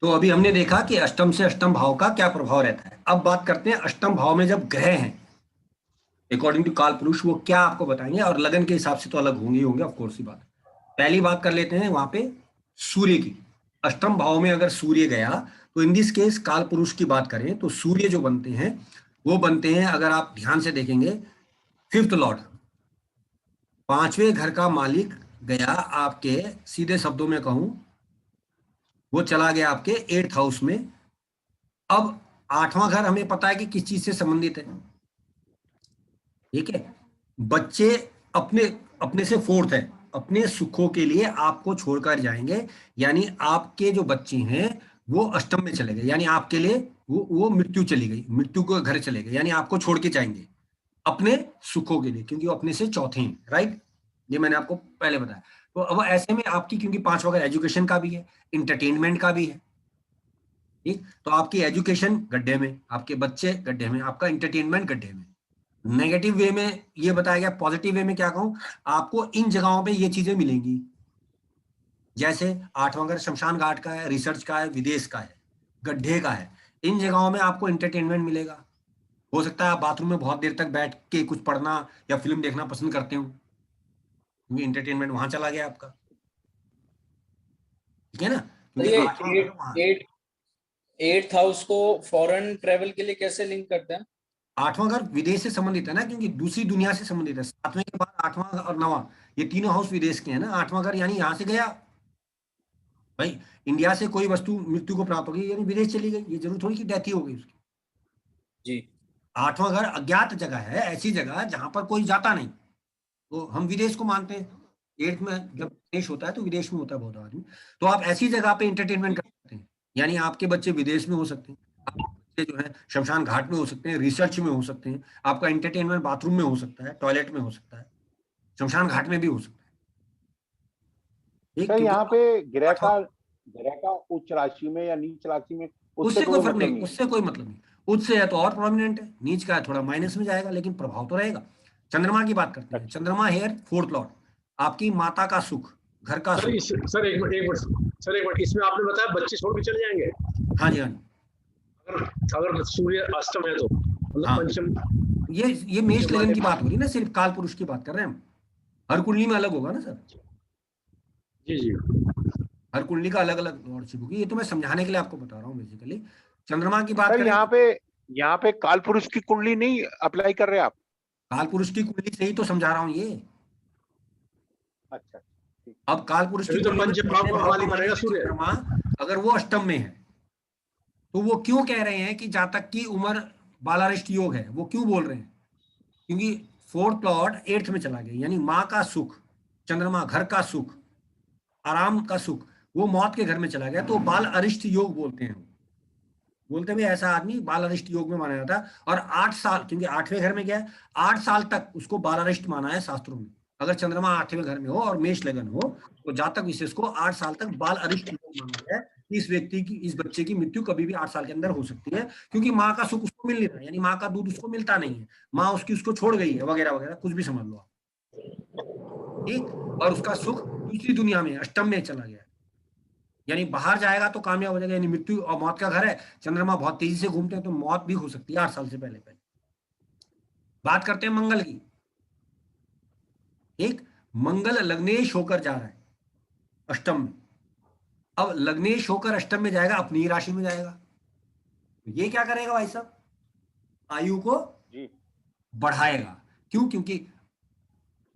तो अभी हमने देखा कि अष्टम से अष्टम भाव का क्या प्रभाव रहता है। अब बात करते हैं अष्टम भाव में जब ग्रह हैं अकॉर्डिंग टू काल पुरुष, वो क्या आपको बताएंगे, और लगन के हिसाब से तो अलग होंगे ही होंगे, ऑफ कोर्स ही बात। पहली बात कर लेते हैं वहां पे सूर्य की। अष्टम भाव में अगर सूर्य गया तो इन दिस केस काल पुरुष की बात करें तो सूर्य जो बनते हैं वो बनते हैं, अगर आप ध्यान से देखेंगे, फिफ्थ लॉर्ड, पांचवें घर का मालिक गया आपके, सीधे शब्दों में कहूं, वो चला गया आपके एट्थ हाउस में। अब आठवां घर हमें पता है कि किस चीज से संबंधित है, ठीक है। बच्चे अपने अपने से फोर्थ है, अपने सुखों के लिए आपको छोड़कर जाएंगे, यानी आपके जो बच्चे हैं वो अष्टम में चले गए, यानी आपके लिए वो मृत्यु चली गई, मृत्यु को घर चले गए, यानी आपको छोड़ के जाएंगे अपने सुखों के लिए, क्योंकि वो अपने से चौथे हैं, राइट। ये मैंने आपको पहले बताया। तो अब ऐसे में आपकी, क्योंकि पांच वगैरह एजुकेशन का भी है, इंटरटेनमेंट का भी है, ठीक, तो आपकी एजुकेशन गड्ढे में, आपके बच्चे गड्ढे में, आपका इंटरटेनमेंट गड्ढे में। नेगेटिव वे में ये बताया गया, पॉजिटिव वे में क्या कहूं, आपको इन जगहों पे ये चीजें मिलेंगी, जैसे आठवां घर शमशान घाट का है, रिसर्च का है, विदेश का है, गड्ढे का है, इन जगहों में आपको इंटरटेनमेंट मिलेगा। हो सकता है आप बाथरूम में बहुत देर तक बैठ के कुछ पढ़ना या फिल्म देखना पसंद करते हो, क्योंकि इंटरटेनमेंट वहां चला गया आपका, ठीक है ना, तो क्योंकि ये आठवां घर वहां। एट्थ हाउस को फॉरेन ट्रेवल के लिए कैसे लिंक करते हैं? आठवां घर विदेश से संबंधित है ना, क्योंकि दूसरी दुनिया से संबंधित है, सातवें के बाद आठवां और नवां, ये तीनों हाउस विदेश के हैं ना। आठवां घर यानी यहां से गया भाई, इंडिया से कोई वस्तु मृत्यु को प्राप्त हो गई यानी विदेश चली गई, ये जरूर थोड़ी कि डेथ ही हो गई उसकी। जी। आठवां घर अज्ञात जगह है, ऐसी जगह जहां पर कोई जाता नहीं, तो हम विदेश को मानते हैं। एट्थ में जब विदेश होता है तो विदेश में होता है बहुत आदमी। तो आप ऐसी जगह पे इंटरटेनमेंट कर सकते हैं, यानी आपके बच्चे विदेश में हो सकते हैं, आपके बच्चे जो है शमशान घाट में हो सकते हैं, रिसर्च में हो सकते हैं, आपका इंटरटेनमेंट बाथरूम में हो सकता है, टॉयलेट में हो सकता है, शमशान घाट में भी हो सकता है, ठीक, सर क्योंकि यहाँ पे आठवां, ग्रह का उच्च राशि में या नीच राशि में उससे उससे कोई कोई फर्क मतलब नहीं, नहीं है? उससे कोई मतलब नहीं। उच्च से है तो और प्रोमिनेंट है, नीच का है थोड़ा माइनस में जाएगा, लेकिन प्रभाव तो रहेगा। चंद्रमा की बात करते हैं, अच्छा। चंद्रमा हेयर फोर्थ लॉर्ड, आपकी माता का सुख, घर का सर सुख। सर एक मिनट सर, एक मिनट, इसमें आपने बताया बच्चे छोड़ के चले जाएंगे, हाँ जी, हाँ जी। अगर अगर सूर्य अष्टम है तो मतलब हाँ, पंचम ये मेष पंचम लगन वाले। की बात हो रही है ना, सिर्फ काल पुरुष की बात कर रहे हैं हम। हर कुंडली में अलग होगा ना सर, जी जी। हर कुंडली का अलग अलग लॉर्डशिप होगी, ये तो मैं समझाने के लिए आपको बता रहा हूँ बेसिकली। चंद्रमा की बात सर करें, यहाँ पे काल पुरुष की कुंडली नहीं अप्लाई कर रहे आप? काल पुरुष की कुंडली से ही तो समझा रहा हूँ ये। अच्छा, ठीक। अब काल पुरुष की तभी तो कुंडली में पंचम भाव पहले का भाव का मालिक बनेगा मालिक है सूर्य। चंद्रमा, अगर वो अष्टम में है तो वो क्यों कह रहे हैं कि जातक की उम्र बालारिष्ट योग है, वो क्यों बोल रहे हैं, क्योंकि फोर्थ लॉर्ड एट्थ में चला गया, यानी माँ का सुख, चंद्रमा घर का सुख, आराम का सुख, वो मौत के घर में चला गया, तो बाल अरिष्ट योग बोलते हैं। बोलते हैं ऐसा आदमी बाल अरिष्ट योग में माना जाता है, और 8 साल, क्योंकि आठवें घर में गया है, 8 साल तक उसको बाल अरिष्ट माना है शास्त्रों में। अगर चंद्रमा आठवें घर में हो और मेष लगन हो तो जातक विशेष को 8 साल तक बाल अरिष्ट योग माना गया है। इस व्यक्ति की, इस बच्चे की मृत्यु कभी भी 8 साल के अंदर हो सकती है, क्योंकि माँ का सुख उसको मिल नहीं रहा, यानी माँ का दूध उसको मिलता नहीं है, माँ उसकी उसको छोड़ गई है, वगैरह वगैरह कुछ भी समझ लो आप, ठीक। और उसका सुख दूसरी दुनिया में अष्टम में चला गया, यानी बाहर जाएगा तो कामयाब हो जाएगा, यानी मृत्यु और मौत का घर है। चंद्रमा बहुत तेजी से घूमते हैं तो मौत भी हो सकती है 8 साल से पहले पहले। बात करते हैं मंगल की, एक, मंगल लग्नेश होकर जा रहा है अष्टम में। अब लग्नेश होकर अष्टम में जाएगा, अपनी ही राशि में जाएगा, तो ये क्या करेगा भाई साहब, आयु को जी। बढ़ाएगा। क्यों, क्योंकि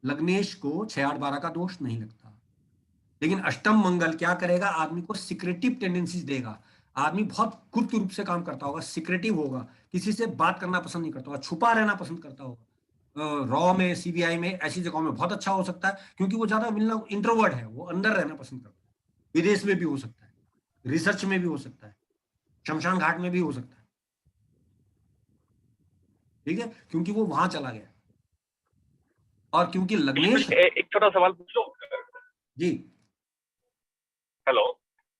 लग्नेश को 6 8 12 का दोष नहीं लगता, लेकिन अष्टम मंगल क्या करेगा, आदमी को सिक्रेटिव टेंडेंसीज देगा। आदमी बहुत गुप्त रूप से काम करता होगा, सिक्रेटिव होगा, किसी से बात करना पसंद नहीं करता होगा, छुपा रहना पसंद करता होगा। रॉ में, सीबीआई में, ऐसी जगहों में बहुत अच्छा हो सकता है, क्योंकि वो ज्यादा मिलना, इंट्रोवर्ट है, वो अंदर रहना पसंद करता है। विदेश में भी हो सकता है, रिसर्च में भी हो सकता है, शमशान घाट में भी हो सकता है, ठीक है, क्योंकि वो वहां चला गया। और क्योंकि लग्नेश, एक छोटा सवाल पूछ लो। जी, हेलो।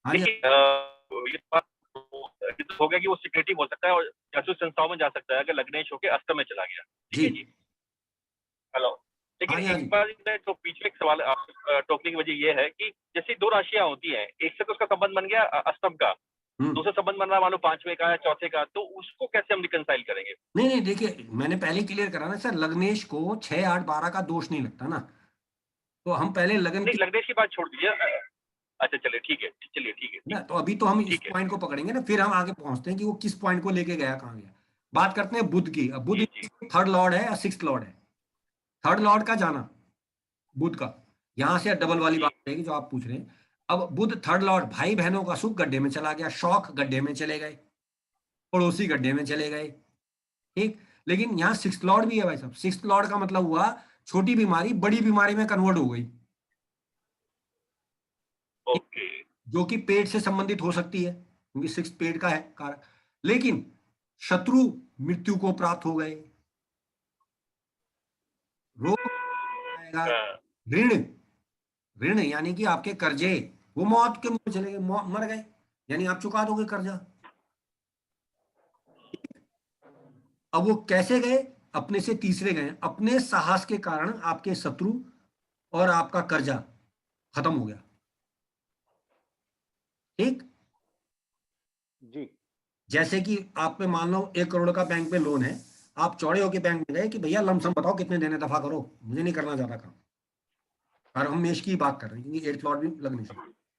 हाँ जी, देखिए, ये बात ये तो हो गया कि वो सिक्रेटिव हो सकता है और जासूस संस्थाओं में जा सकता है अगर लग्नेश होकर अष्टम में चला गया, ठीक है जी, जी। हेलो। लेकिन हाँ जी, हाँ एक जी, बार जो पीछे एक सवाल टोकने की वजह ये है कि जैसे दो राशियां होती हैं, एक से तो उसका संबंध बन गया अष्टम का, दूसरा संबंध बन रहा है मान लो 5वें का या चौथे का, तो उसको कैसे हम रिकंसाइल करेंगे? नहीं देखिए, मैंने पहले क्लियर करा ना सर, लग्नेश को 6, 8, 12 का दोष नहीं लगता ना, तो हम पहले लगन नहीं, की लग्नेश की बात छोड़ दीजिए। अच्छा चलिए ठीक है, चलिए ठीक है, ना, तो अभी तो हम इस ठीक है। पॉइंट को पकड़ेंगे ना, फिर हम आगे पहुंचते हैं कि वो किस पॉइंट को लेके गया, कहाँ गया। बात करते हैं बुध की। अब बुध जी, जी। थर्ड लॉर्ड है या सिक्स्थ लॉर्ड है? थर्ड लॉर्ड का जाना बुध का, यहां से डबल वाली जी। बात रहेगी जो आप पूछ रहे हैं। अब बुध थर्ड लॉर्ड, भाई बहनों का सुख गड्ढे में चला गया, शौक गड्ढे में चले गए, पड़ोसी गड्ढे में चले गए, ठीक। लेकिन यहाँ सिक्स्थ लॉर्ड भी है भाई साहब। सिक्स्थ लॉर्ड का मतलब हुआ छोटी बीमारी बड़ी बीमारी में कन्वर्ट हो गई, ओके। जो कि पेट से संबंधित हो सकती है, क्योंकि सिक्स्थ पेट का है कारक। लेकिन शत्रु मृत्यु को प्राप्त हो गए, रोग आएगा, हाँ, ऋण, ऋण यानी कि आपके कर्जे, वो मौत के मुंह में चले गए, मर गए, यानी आप चुका दोगे कर्जा। अब वो कैसे गए? अपने से तीसरे गए, अपने साहस के कारण आपके शत्रु और आपका कर्जा खत्म हो गया, ठीक। जी। जैसे कि आप पे मान लो 1 करोड़ का बैंक में लोन है, आप चौड़े होके बैंक में गए कि भैया लमसम बताओ कितने देने, दफा करो, मुझे नहीं करना ज्यादा काम। और हम मेष की बात कर रहे हैं क्योंकि 8th लॉर्ड भी लगने से,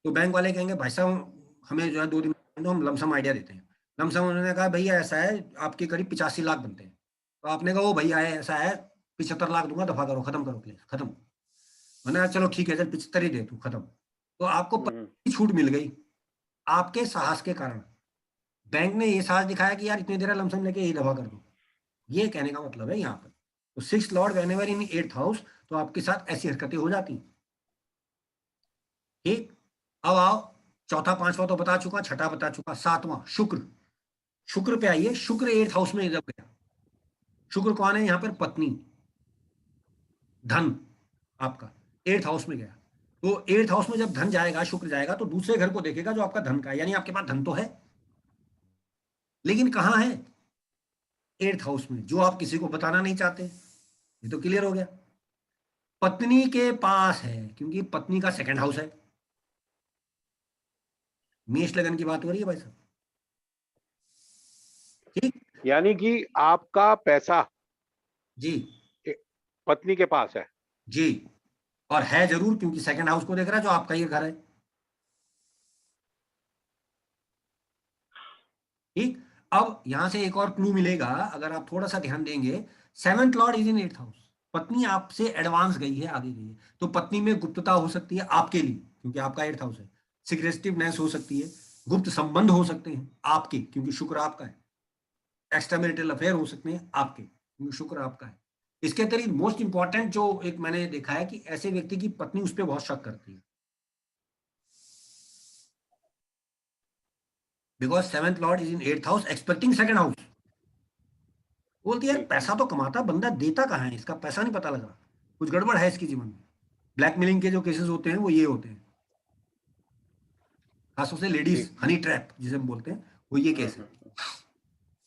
तो बैंक वाले कहेंगे भाई साहब हमें जो है 2 दिन तो हम लमसम आइडिया देते हैं। लमसम उन्होंने कहा भैया ऐसा है आपके करीब 85 लाख बनते हैं, तो आपने कहा वो भैया है ऐसा है 75 लाख दूंगा, दफा करो, खत्म करो केस, खत्म। मैंने कहा चलो ठीक है, चल 75 ही दे तू, खत्म। तो आपको छूट मिल गई आपके साहस के कारण। बैंक ने ये साहस दिखाया कि यार इतनी देर लमसम लेके यही दफा कर दो, ये कहने का मतलब है यहाँ पर। तो 6th लॉर्ड वेनेवर इन 8th हाउस, तो आपके साथ ऐसी हरकतें हो जाती, ठीक। अब आओ, चौथा पांचवा तो बता चुका, छठा बता चुका, सातवां शुक्र। शुक्र पे आइए, शुक्र 8th हाउस में जब गया, शुक्र कौन है यहाँ पर? पत्नी, धन आपका 8th हाउस में गया। तो 8th हाउस में जब धन जाएगा, शुक्र जाएगा, तो दूसरे घर को देखेगा जो आपका धन का है, यानी आपके पास धन तो है, लेकिन कहाँ है? 8th हाउस में, जो आप किसी को बताना नहीं चाहते। ये तो क्लियर हो गया। पत्नी के पास है, क्योंकि पत्नी का 2nd हाउस है। मेष लगन की बात हो रही है भाई साहब, ठीक। यानी कि आपका पैसा जी पत्नी के पास है। जी, और है जरूर, क्योंकि 2nd हाउस को देख रहा है जो आपका ये घर है, ठीक। अब यहां से एक और क्लू मिलेगा अगर आप थोड़ा सा ध्यान देंगे। 7th Lord is in 8th house, पत्नी आपसे एडवांस गई है, आगे गई है, तो पत्नी में गुप्तता हो सकती है आपके लिए, क्योंकि आपका 8th हाउस है। सिक्रेटिवनेस हो सकती है, गुप्त संबंध हो सकते हैं आपके, क्योंकि शुक्र आपका है। एक्स्ट्रा मैरिटल अफेयर हो सकते हैं आपके, क्योंकि शुक्र आपका है। इसके अतिरिक्त मोस्ट इंपॉर्टेंट जो एक मैंने देखा है कि ऐसे व्यक्ति की पत्नी उस पर बहुत शक करती है, because 7th Lord is in 8th house expecting 2nd house. बोलती है यार पैसा तो कमाता, बंदा देता कहाँ है, इसका पैसा नहीं पता लगा, कुछ गड़बड़ है इसके जीवन में। ब्लैकमेलिंग के जो केसेस होते हैं वो ये होते हैं, खासतौर से लेडीज हनी ट्रैप जिसे हम बोलते हैं, वो ये केस है,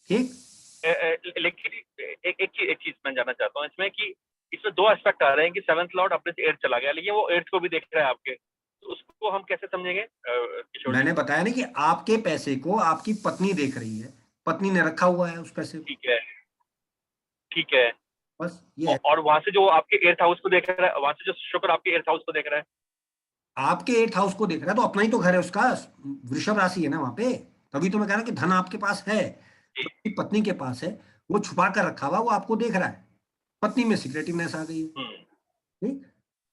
ठीक। लेकिन एक चीज मैं जानना चाहता हूँ इसमें कि इसमें 2 एस्पेक्ट आ रहे हैं कि 7th लॉर्ड अपने से 8th चला गया, लेकिन वो 8th को भी देख रहा है आपके, तो उसको हम कैसे समझेंगे किशोर जी? मैंने बताया ना कि आपके पैसे को आपकी पत्नी देख रही है, पत्नी ने रखा हुआ है उस पैसे को, ठीक है, ठीक है। बस ये है। और वहां से जो आपके 8th हाउस को देख रहा है, वहां से जो शुक्र आपके 8th हाउस को देख रहा है, आपके 8th हाउस को देख रहा है, तो अपना ही तो घर है उसका, वृषभ राशि है ना वहां पे, तभी तो मैं कह रहा हूं कि धन आपके पास है, जी। तो पत्नी के पास है, वो छुपा कर रखा हुआ, वो आपको देख रहा है, पत्नी में सिक्रेटिवनेस आ गई है, ठीक।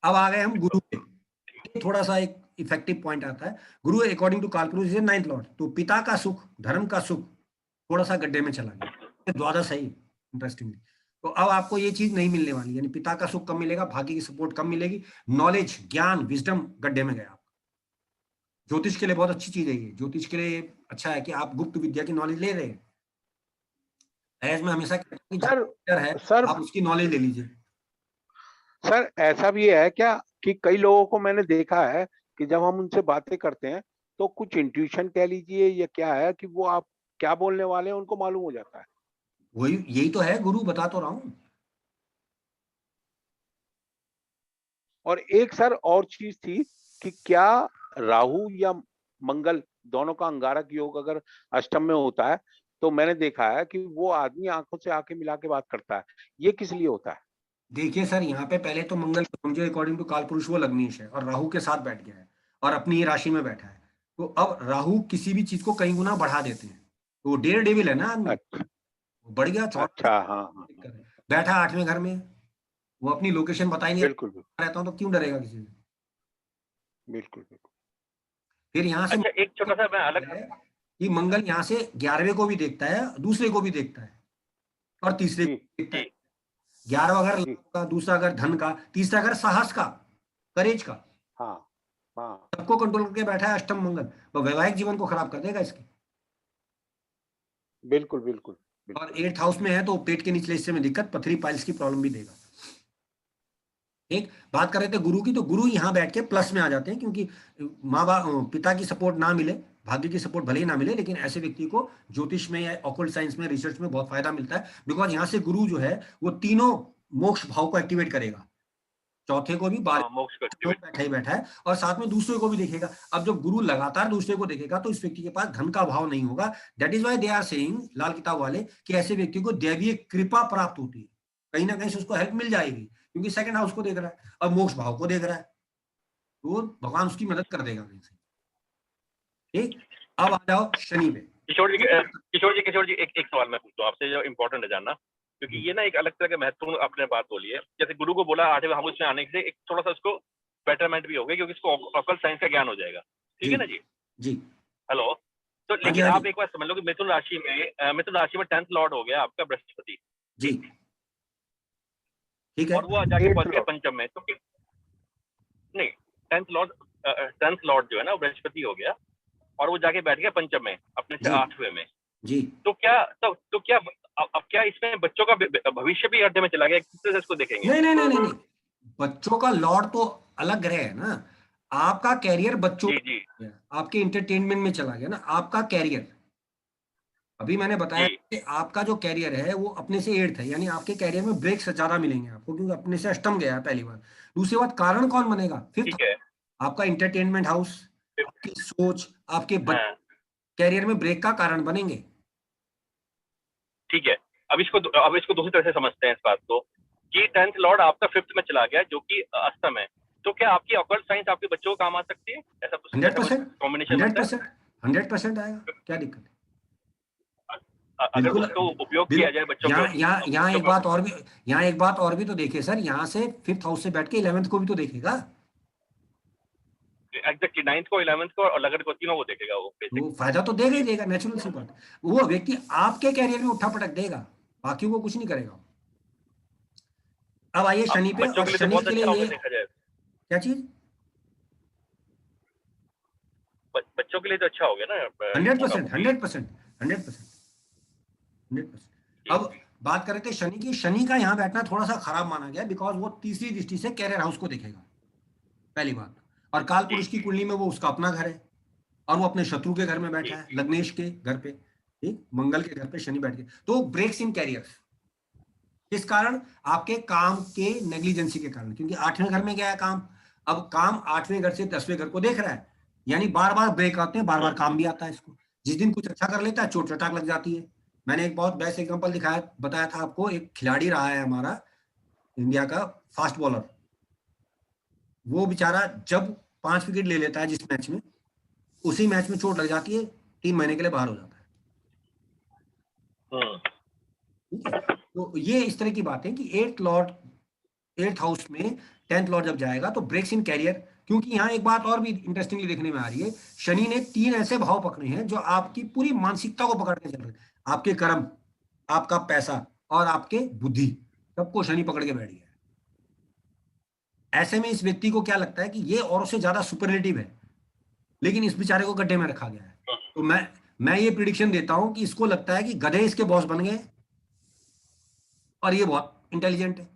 अब आ गए हम गुरु पे, थोड़ा सा एक इफेक्टिव पॉइंट आता है। Guru according to Kalpurush is 9th lord, तो पिता का सुख, धर्म का सुख थोड़ा सा गड्ढे में चला गया, द्वादश है इंटरेस्टिंगली। तो अब आपको ये चीज नहीं मिलने वाली, यानी पिता का सुख कम मिलेगा, भाग्य की सपोर्ट कम मिलेगी, नॉलेज, ज्ञान, विजडम गड्ढे में गया। ज्योतिष के लिए बहुत अच्छी चीज है ये, ज्योतिष के लिए अच्छा है कि आप गुप्त विद्या की नॉलेज ले रहे हैं। एज मैं हमेशा कहता हूं कि सर है सर आप उसकी नॉलेज ले लीजिए। सर ऐसा भी है क्या कि कई लोगों को मैंने देखा है कि जब हम उनसे बातें करते हैं तो कुछ इंट्यूशन कह लीजिए या क्या है कि वो आप क्या बोलने वाले हैं उनको मालूम हो जाता है। वही, यही तो है गुरु, बता तो रहा हूं। और एक सर और चीज थी कि क्या राहु या मंगल दोनों का अंगारक योग अगर अष्टम में होता है तो मैंने देखा है कि वो आदमी आंखों से आंखें मिला के बात करता है। ये किस लिए होता है? देखिए सर, यहाँ पे पहले तो मंगल समझो अकॉर्डिंग टू काल पुरुष वो लग्नेश है और राहु के साथ बैठ गया है और अपनी ही राशि में बैठा है। तो अब राहु किसी भी चीज को कई गुना बढ़ा देते हैं, तो वो डेयर डेविल है ना आदमी, अच्छा वो बढ़ गया चौड़ा अच्छा, हाँ हाँ, बैठा 8वें घर में, वो अपनी लोकेशन बताएंगे बिल्कुल बिल्कुल रहता हूँ तो क्यों डरेगा किसी से। बिल्कुल बिल्कुल। फिर यहाँ से अच्छा, एक छोटा सा मैं अलग, है कि मंगल यहाँ से 11वें को भी देखता है, दूसरे को भी देखता है और तीसरे को जी भी देखता है। जी 11वां घर जी, लाभ का, दूसरा घर धन का, तीसरा घर साहस का, करेज का, हाँ हाँ, सबको कंट्रोल करके बैठा है अष्टम मंगल। तो वैवाहिक जीवन को खराब कर देगा इसके। बिल्कुल बिल्कुल और बिल्कुल। 8th हाउस में है तो पेट के निचले हिस्से में दिक्कत, पथरी पाइल्स की प्रॉब्लम भी देगा। एक बात कर रहे थे गुरु की, तो गुरु यहाँ बैठ के प्लस में आ जाते हैं, क्योंकि माँ बाप पिता की सपोर्ट ना मिले, भाग्य की सपोर्ट भले ही ना मिले, लेकिन ऐसे व्यक्ति को ज्योतिष में या ऑकल्ट साइंस में, रिसर्च में बहुत फायदा मिलता है। बिकॉज यहाँ से गुरु जो है वो तीनों मोक्ष भाव को एक्टिवेट करेगा, चौथे को भी, हाँ, मोक्ष को तो एक्टिवेट। बैठा ही बैठा है और साथ में दूसरे को भी देखेगा। अब जब गुरु लगातार दूसरे को देखेगा तो इस व्यक्ति के पास धन का भाव नहीं होगा। That is why they are saying, Lal Kitab वाले, कि ऐसे व्यक्ति को दैवीय कृपा प्राप्त होती है, कहीं ना कहीं से उसको हेल्प मिल जाएगी, क्योंकि सेकंड हाउस को देख रहा है और मोक्ष भाव को देख रहा है, तो भगवान उसकी मदद कर देगा कहीं से। ठीक, अब आ जाओ शनि पे। किशोर जी, एक सवाल मैं पूछता हूँ आपसे जो इम्पोर्टेंट है जानना, क्योंकि ये ना एक अलग तरह का महत्वपूर्ण आपने बात बोली है। जैसे गुरु को बोला 8वें हाउस में आने से एक थोड़ा सा उसको बेटरमेंट भी हो गया, क्योंकि इसको ऑकल्ट साइंस का ज्ञान हो जाएगा। ठीक है ना जी? जी हेलो, तो हाँ जी, लेकिन हाँ आप जी, एक बार समझ लो कि मिथुन राशि में 10th लॉर्ड हो गया आपका बृहस्पति, जी ठीक है, और वो जाके पहुंच 8th गया लॉर्ड। पंचम में, तो नहीं, 10th लॉर्ड जो है ना बृहस्पति हो गया और वो जाके बैठ गया पंचम में अपने से जी 8वें में। जी। तो क्या अब क्या इसमें बच्चों का भविष्य भी अर्धे में चला गया? किस तरह से इसको देखेंगे? नहीं नहीं नहीं नहीं नहीं, बच्चों का लॉर्ड तो अलग ग्रह है ना। आपका कैरियर बच्चों जी में जी चला गया, आपके इंटरटेनमेंट में चला गया ना आपका कैरियर। अभी मैंने बताया जी, कि आपका जो कैरियर है वो अपने से 8th है, यानी आपके कैरियर में ब्रेक्स ज्यादा मिलेंगे आपको, क्योंकि अपने से अष्टम गया है पहली बार। दूसरी बात, कारण कौन बनेगा? 5th, ठीक है। आपका इंटरटेनमेंट हाउस, आपकी सोच, आपके हाँ, कैरियर में ब्रेक का कारण बनेंगे। ठीक है। अब इसको दूसरी तरह से समझते हैं इस बात को, कि 10th लॉर्ड आपका 5th में चला गया जो कि अष्टम है, तो क्या आपकी ऑकल्ट साइंस आपके बच्चों को काम आ सकती है? ऐसा कुछ 100%, कॉम्बिनेशन बनता है? 100% आएगा, क्या दिक्कत है? अगर बिल्कुल उसको उपयोग किया बिल्कुल। जाए बच्चों यहाँ को, यहाँ यहाँ बच्चों एक को बात और भी, यहाँ एक बात और भी तो देखिए सर, यहाँ से 5th हाउस से बैठ के 11th को भी तो देखेगा, एग्जैक्टली 9th को, 11th को और 11th को, तीनों को देखेगा वो बेसिक। वो फायदा तो देगा ही देगा, नेचुरल सी बात। वो व्यक्ति आपके कैरियर में उठा पटक देगा, बाकी को कुछ नहीं करेगा। अब आइए अब शनि पे, बच्चों और के लिए तो शनि बहुत के लिए अच्छा होगा ये देखा जाए, क्या चीज, बच्चों के लिए तो अच्छा हो गया ना। 100%, मोटा-मोटी। 100%, 100%, 100%। अब बात कर रहे थे शनि की, शनि का यहाँ बैठना थोड़ा सा खराब माना गया, बिकॉज वो तीसरी दृष्टि से कैरियर हाउस को देखेगा, पहली बात। और काल पुरुष की कुंडली में वो उसका अपना घर है और वो अपने शत्रु के घर में बैठा है, लग्नेश के घर पे, ठीक, मंगल के घर पे शनि बैठ के, तो ब्रेक्स इन कैरियर। किस कारण? आपके काम के नेग्लिजेंसी के कारण, क्योंकि 8वें घर में गया है काम। अब काम 8वें घर से 10वें घर को देख रहा है, यानी बार बार ब्रेक आते हैं, बार बार काम भी आता है इसको। जिस दिन कुछ अच्छा कर लेता है चोट चटाक लग जाती है। मैंने एक बहुत बेस्ट एग्जांपल बताया था आपको, एक खिलाड़ी रहा है हमारा इंडिया का फास्ट बॉलर, वो बेचारा जब 5 विकेट ले लेता है जिस मैच में, उसी मैच में चोट लग जाती है, 3 महीने के लिए बाहर हो जाता है। ठीक है, तो ये इस तरह की बात है कि 8th हाउस में 10th लॉर्ड जब जाएगा तो ब्रेक्स इन कैरियर। क्योंकि यहाँ एक बात और भी इंटरेस्टिंगली देखने में आ रही है, शनि ने 3 ऐसे भाव पकड़े हैं जो आपकी पूरी मानसिकता को पकड़ के चल रहे हैं। आपके कर्म, आपका पैसा और आपके बुद्धि, सबको शनि पकड़ के बैठ गया है। ऐसे में इस व्यक्ति को क्या लगता है कि ये औरों से ज्यादा सुपरलेटिव है, लेकिन इस बेचारे को गड्ढे में रखा गया है। तो मैं ये प्रिडिक्शन देता हूं कि इसको लगता है कि गधे इसके बॉस बन गए और ये बहुत इंटेलिजेंट है।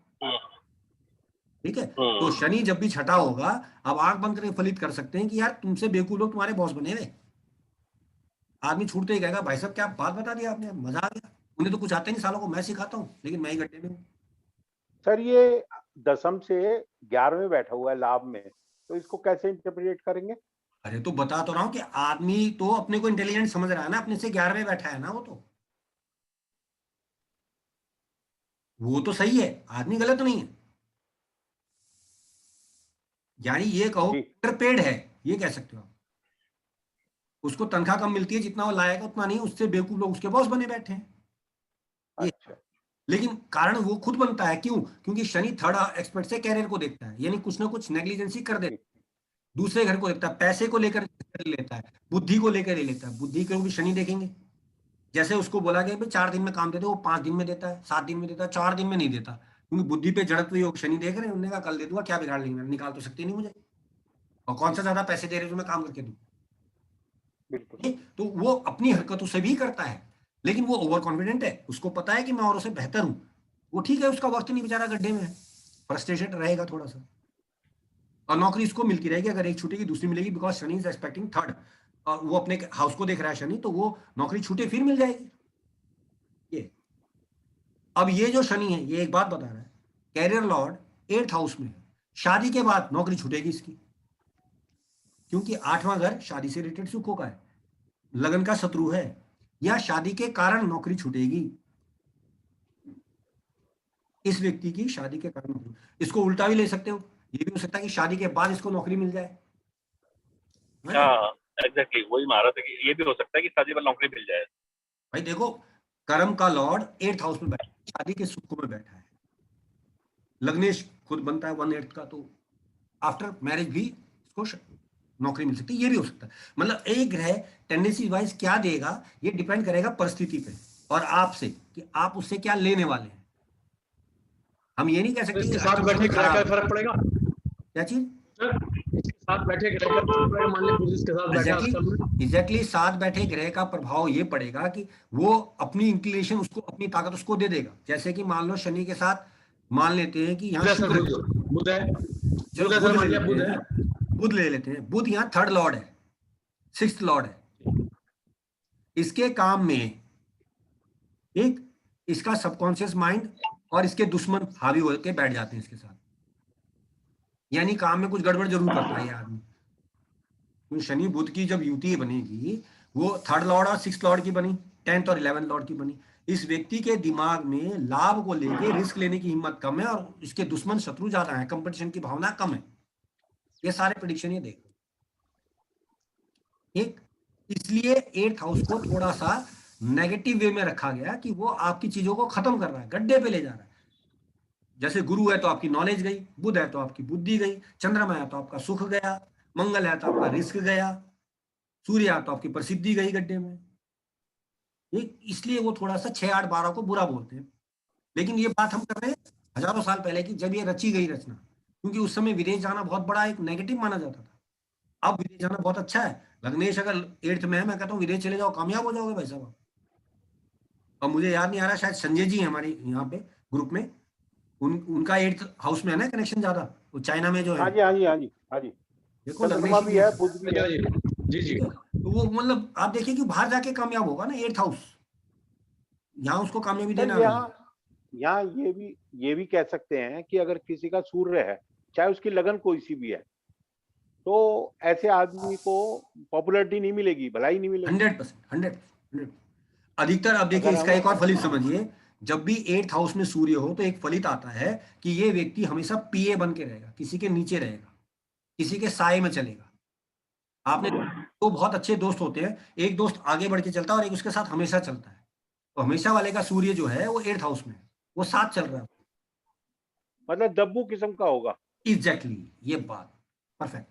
ठीक है, तो शनि जब भी छठा होगा, अब आंख बंद करके फलित कर सकते हैं कि यार तुमसे बेवकूफ लोग तुम्हारे बॉस बने हुए। आदमी छूटते ही कहेगा भाई साहब क्या बात बता दिया आपने, मजा आ गया, उन्हें तो कुछ आता ही नहीं सालों को, मैं सिखाता हूँ लेकिन मैं ही गड्ढे में हूँ। सर ये 10th से 11वें बैठा हुआ है लाभ में, तो इसको कैसे इंटरप्रेट करेंगे? अरे तो बता तो रहा हूं कि आदमी तो अपने को इंटेलिजेंट समझ रहा है ना, अपने से 11वें बैठा है ना, वो तो सही है, आदमी गलत नहीं है। यानी ये कहो जी पेड है, ये कह सकते हो आप। उसको तनख्वाह कम मिलती है, जितना वो लाएगा उतना नहीं, उससे बेवकूफ लोग उसके बॉस बने बैठे हैं ये। अच्छा लेकिन कारण वो खुद बनता है, क्यों? क्योंकि शनि थर्ड एक्सपर्ट से कैरियर को देखता है, यानी कुछ ना कुछ नेग्लिजेंसी कर देता जी है, दूसरे घर को देखता है, पैसे को लेकर लेता है, बुद्धि को लेकर ले लेता है। बुद्धि को भी शनि देखेंगे। जैसे उसको बोला गया भाई 4 दिन में काम दे दो, वो 5 दिन में देता है, 7 दिन में देता है, 4 दिन में नहीं देता, क्योंकि बुद्धि पे जड़त्व योग शनि देख रहे हैं। उन्होंने कहा कल दे दूंगा, क्या बिगाड़ लेंगे, निकाल तो सकते नहीं मुझे, और कौन सा ज्यादा पैसे दे रहे जो मैं काम करके दूं। बिल्कुल। तो वो अपनी हरकतों से भी करता है, लेकिन वो ओवर कॉन्फिडेंट है, उसको पता है कि मैं औरों से बेहतर हूं। वो ठीक है, उसका वक्त नहीं बेचारा गड्ढे में है, फ्रस्ट्रेशन रहेगा थोड़ा सा, और नौकरी इसको मिलती रहेगी। अगर एक छूटेगी दूसरी मिलेगी, because Shani is expecting third, और वो अपने हाउस को देख रहा है शनि, तो वो नौकरी छूटे फिर मिल जाएगी। ये अब ये जो शनि है, ये एक बात बता रहा है, कैरियर लॉर्ड 8th हाउस में है, शादी के बाद नौकरी छूटेगी इसकी, क्योंकि 8वां घर शादी से रिलेटेड सुखों का है, लगन का शत्रु है, या शादी के कारण नौकरी छूटेगी इस व्यक्ति की, शादी के कारण। इसको उल्टा भी ले सकते हो, ये भी हो सकता है कि शादी के बाद इसको नौकरी मिल जाए, है ना? हाँ एग्जैक्टली वही मारा था कि ये भी हो सकता है कि शादी पर नौकरी मिल जाए। भाई देखो, कर्म का लॉर्ड 8th हाउस में बैठा है, शादी के सुख में बैठा है, लग्नेश खुद बनता है 1/8 का, तो आफ्टर मैरिज भी इसको नौकरी मिल सकती है, ये भी हो सकता है। मतलब एक ग्रह टेंडेंसी वाइज क्या देगा, ये डिपेंड करेगा परिस्थिति पे और आपसे, कि आप उससे क्या लेने वाले हैं। हम ये नहीं कह तो सकते इसके कि साथ अच्छा बैठे समय ग्रह का खराब है। फर्क पड़ेगा क्या चीज? सर? इसके साथ बैठे ग्रह का फर्क पड़ेगा, मान लीजिए बुध इसके साथ बैठा अष्टम में। एग्जैक्टली साथ बैठे ग्रह का प्रभाव ये पड़ेगा कि वो अपनी इंक्लिनेशन, उसको अपनी ताकत उसको दे देगा। जैसे कि मान लो शनि के साथ मान लेते हैं कि यहाँ बुध है सर, शुक्र, बुध है, चलो बुध है बुध सर, ले मान लिया लेते बुध हैं, है। बुध ले लेते हैं। बुध यहाँ 3rd लॉर्ड है, 6th लॉर्ड है। इसके काम में एक इसका सबकॉन्शियस माइंड और इसके दुश्मन हावी होकर बैठ जाते हैं इसके साथ, यानी काम में कुछ गड़बड़ जरूर करता है ये आदमी। तो शनि बुध की जब युति बनेगी, वो 3rd लॉर्ड और 6th लॉर्ड की बनी, 10th और 11th लॉर्ड की बनी, इस व्यक्ति के दिमाग में लाभ को लेके रिस्क लेने की हिम्मत कम है, और इसके दुश्मन शत्रु ज्यादा है, कंपटीशन की भावना कम है। ये सारे प्रेडिक्शन ये देख, ठीक। इसलिए 8th हाउस को थोड़ा सा नेगेटिव वे में रखा गया कि वो आपकी चीजों को खत्म कर रहा है, गड्ढे पे ले जा रहा है। जैसे गुरु है तो आपकी नॉलेज गई, बुध है तो आपकी बुद्धि गई, चंद्रमा है तो आपका सुख गया, मंगल है तो आपका रिस्क गया, सूर्य है तो आपकी प्रसिद्धि गई गड्ढे में। ये इसलिए वो थोड़ा सा 6, 8, 12 को बुरा बोलते हैं। लेकिन ये बात हम कर रहे हैं हजारों साल पहले की, जब ये रची गई रचना, क्योंकि उस समय विदेश जाना बहुत बड़ा एक नेगेटिव माना जाता था। अब विदेश जाना बहुत अच्छा है। लग्नेश अगर 8th में है, मैं कहता हूँ विदेश चले जाओ, कामयाब हो जाओगे भाई साहब। और मुझे याद नहीं आ रहा, शायद संजय जी है हमारे यहाँ पे ग्रुप में, उनका 8th हाउस में है ना कनेक्शन ज्यादा, वो चाइना में जो है। हाँ जी हाँ जी हाँ जी हाँ जी। देखो चंद्रमा लग्नेश भी जी है, बुध भी है। जी जी। तो वो मतलब आप देखिए कि बाहर जाके कामयाब होगा ना 8th हाउस, यहाँ उसको कामयाबी सर देना नहीं। यहाँ ये भी कह सकते हैं कि अगर किसी का सूर्य है, चाहे उसकी लगन कोई सी भी है, तो ऐसे आदमी को पॉपुलैरिटी नहीं मिलेगी, भलाई नहीं मिलेगी। 100%, 100%। अधिकतर आप देखिए, अगर इसका हम एक और फलित समझिए, जब भी 8th हाउस में सूर्य हो तो एक फलित आता है कि ये व्यक्ति हमेशा पीए बन के रहेगा, किसी के नीचे रहेगा, किसी के साए में चलेगा। आपने तो बहुत अच्छे दोस्त होते हैं, एक दोस्त आगे बढ़ के चलता है और एक उसके साथ हमेशा चलता है, तो हमेशा वाले का सूर्य जो है वो 8th हाउस में है, वो साथ चल रहा है। मतलब दब्बू किस्म का होगा। एग्जैक्टली, ये बात परफेक्ट।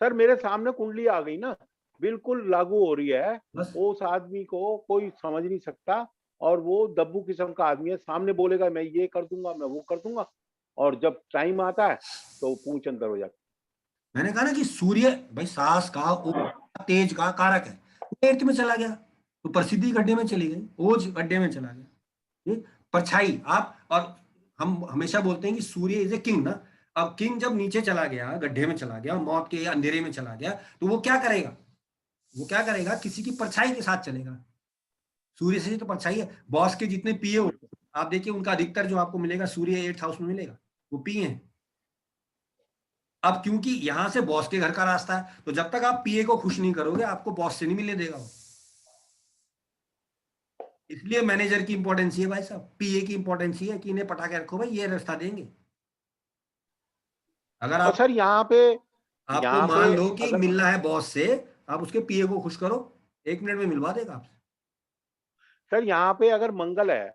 सर मेरे सामने कुंडली आ गई ना, बिल्कुल लागू हो रही है। बस उस आदमी को कोई समझ नहीं सकता, और वो दब्बू किस्म का आदमी है, सामने बोलेगा मैं ये कर दूंगा, मैं वो कर दूंगा, और जब टाइम आता है तो पूंछ अंदर हो जाती मैंने कहा ना कि सूर्य भाई साहस का, तेज का कारक है, 8th में चला गया तो प्रसिद्धि गड्ढे में चली गई, ओज गड्ढे में चला गया। ठीक, परछाई आप, और हम हमेशा बोलते हैं कि सूर्य इज ए किंग ना। अब किंग जब नीचे चला गया, गड्ढे में चला गया, मौत के अंधेरे में चला गया, तो वो क्या करेगा? वो क्या करेगा? किसी की परछाई के साथ चलेगा। सूर्य से तो परछाई है। बॉस के जितने पीए होते हैं, आप देखिए उनका अधिकतर जो आपको मिलेगा सूर्य 8th हाउस में मिलेगा, वो पीए हैं। अब क्योंकि यहां से बॉस के घर का रास्ता है, तो जब तक आप पीए को खुश नहीं करोगे आपको बॉस से नहीं मिलने देगा वो। इसलिए मैनेजर की इंपॉर्टेंस है भाई साहब, पीए की इंपॉर्टेंस है कि इन्हें पटा के रखो भाई, ये रास्ता देंगे। अगर और आप सर आपको यहाँ पे मान लो कि अगर मिलना है बॉस से, आप उसके पीए को खुश करो, 1 मिनट में मिलवा देगा आपसे। सर यहाँ पे अगर मंगल है,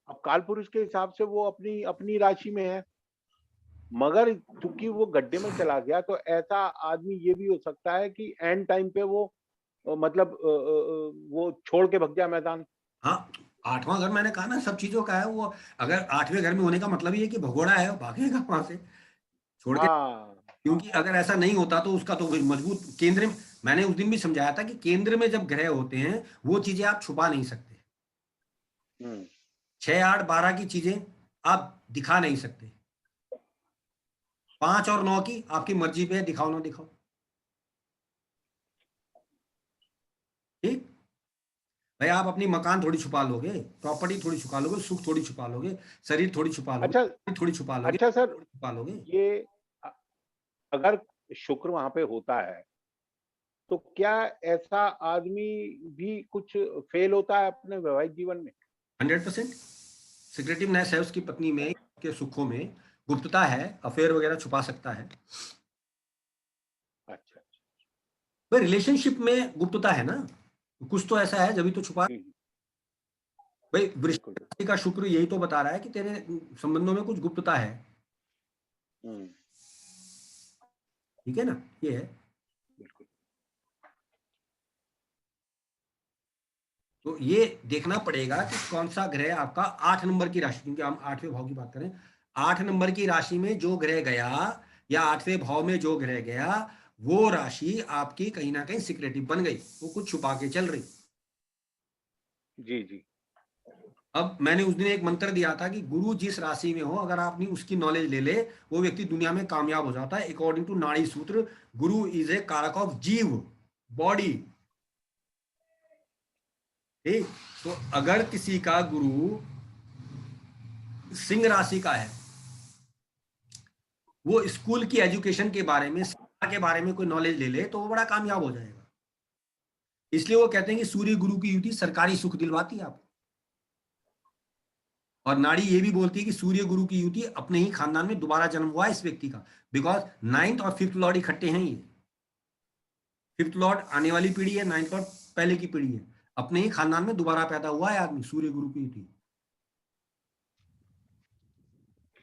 अब काल पुरुष के हिसाब से वो अपनी अपनी राशि में है, मगर चूंकि वो गड्ढे में चला गया, तो ऐसा आदमी ये भी हो सकता है कि एंड टाइम पे वो मतलब वो छोड़ के भग जाए मैदान। हाँ, 8वां घर मैंने कहा ना सब चीजों का है वो। अगर 8वें घर में होने का मतलब ये है कि भगोड़ा है, वो भागेगा वहां से छोड़ के। हाँ क्योंकि अगर ऐसा नहीं होता तो उसका तो मजबूत केंद्र में, मैंने उस दिन भी समझाया था कि केंद्र में जब ग्रह होते हैं वो चीजें आप छुपा नहीं सकते। 6, 8, 12 की चीजें आप दिखा नहीं सकते। 5 और 9 की आपकी मर्जी पे है, दिखाओ ना दिखाओ। ठीक भाई, आप अपनी मकान थोड़ी छुपा लोगे, प्रॉपर्टी थोड़ी छुपा लोगे, सुख थोड़ी छुपा लोगे, शरीर थोड़ी छुपा लोगे, अच्छा थोड़ी छुपा लोगे, अच्छा सर, थोड़ी छुपा लोगे। ये अ- अगर शुक्र वहां पे होता है, तो क्या ऐसा आदमी भी कुछ फेल होता है अपने वैवाहिक जीवन में? 100% सिक्रेटिवनेस है उसकी पत्नी में, के सुखों में गुप्तता है, अफेयर वगैरह छुपा सकता है। अच्छा अच्छा। भाई रिलेशनशिप में गुप्तता है ना, कुछ तो ऐसा है जब तो छुपा। जी, भाई वृश्चिक बिल्कुल। राशि का शुक्र यही तो बता रहा है कि तेरे संबंधों में कुछ गुप्तता है। हम्म, ठीक है ना, ये है। बिल्कुल। तो ये देखना पड़ेगा कि कौन सा ग्रह आपका 8 नंबर की राशि, क्योंकि हम 8वें भाव की बात करें, 8 नंबर की राशि में जो ग्रह गया या 8वें भाव में जो ग्रह गया, वो राशि आपकी कहीं ना कहीं सिक्रेटिव बन गई, वो कुछ छुपा के चल रही। जी जी। अब मैंने उस दिन एक मंत्र दिया था कि गुरु जिस राशि में हो, अगर आपने उसकी नॉलेज ले ले, वो व्यक्ति दुनिया में कामयाब हो जाता है। अकॉर्डिंग टू नाड़ी सूत्र, गुरु इज ए कारक ऑफ जीव, बॉडी। ठीक, तो अगर किसी का गुरु सिंह राशि का है, वो स्कूल की एजुकेशन के बारे में, शिक्षा के बारे में कोई नॉलेज ले ले, तो वो बड़ा कामयाब हो जाएगा। इसलिए वो कहते हैं कि सूर्य गुरु की युति सरकारी सुख दिलवाती है आपको। और नाड़ी ये भी बोलती है कि सूर्य गुरु की युति अपने ही खानदान में दोबारा जन्म हुआ है इस व्यक्ति का, बिकॉज 9th और 5th लॉर्ड इकट्ठे हैं। ये 5th लॉर्ड आने वाली पीढ़ी है, 9th लॉर्ड पहले की पीढ़ी है। अपने ही खानदान में दोबारा पैदा हुआ है आदमी, सूर्य गुरु की युति।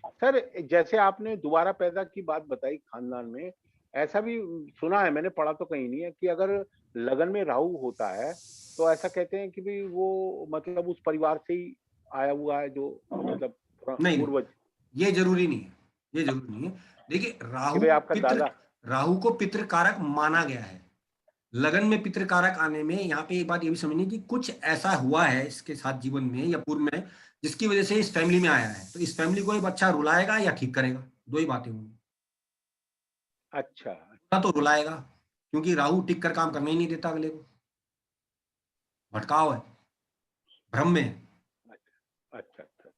सर जैसे आपने दोबारा पैदा की बात बताई खानदान में, ऐसा भी सुना है, मैंने पढ़ा तो कहीं नहीं है, कि अगर लगन में राहु होता है तो ऐसा कहते हैं कि भाई वो मतलब उस परिवार से ही आया हुआ है, जो मतलब नहीं नहीं, पूर्वज, ये जरूरी नहीं है, ये जरूरी नहीं है। देखिए कि भाई आपका दादा। राहु को पितृ कारक माना गया है। लगन में पितृ कारक आने में यहाँ पे एक बात ये भी समझनी कि कुछ ऐसा हुआ है इसके साथ जीवन में या पूर्व में, जिसकी वजह से इस फैमिली में आया है। तो इस फैमिली को ये बच्चा रुलाएगा या ठीक करेगा, दो ही बातें होंगी। अच्छा तो रुलाएगा, क्योंकि राहु टिक कर काम करने ही नहीं देता अगले को, भटकाव है, भ्रम में है। अच्छा अच्छा।